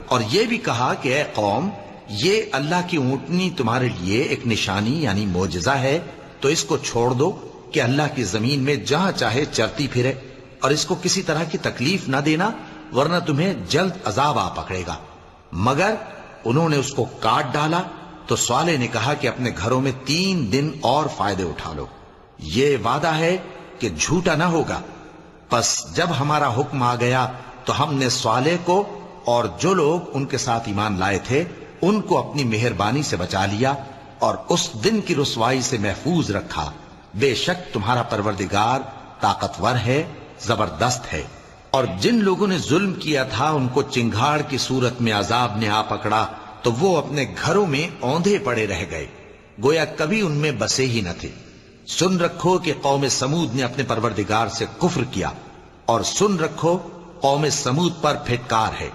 और ये भी कहा कि ए कौम, ये अल्लाह की ऊंटनी तुम्हारे लिए एक निशानी यानी मोजज़ा है, तो इसको छोड़ दो कि अल्लाह की जमीन में जहां चाहे चलती फिरे, और इसको किसी तरह की तकलीफ न देना, वरना तुम्हें जल्द अजाब आ पकड़ेगा। मगर उन्होंने उसको काट डाला। तो स्वालेह ने कहा कि अपने घरों में 3 दिन और फायदे उठा लो, ये वादा है कि झूठा ना होगा। बस जब हमारा हुक्म आ गया तो हमने स्वालेह को और जो लोग उनके साथ ईमान लाए थे उनको अपनी मेहरबानी से बचा लिया और उस दिन की रुसवाई से महफूज रखा। बेशक तुम्हारा परवरदिगार ताकतवर है, जबरदस्त है। और जिन लोगों ने जुल्म किया था उनको चिंगाड़ की सूरत में अजाब ने आ पकड़ा, तो वो अपने घरों में औंधे पड़े रह गए, गोया कभी उनमें बसे ही न थे। सुन रखो कि कौम समूद ने अपने परवरदिगार से कुफ्र किया, और सुन रखो कौम समूद पर फिटकार है।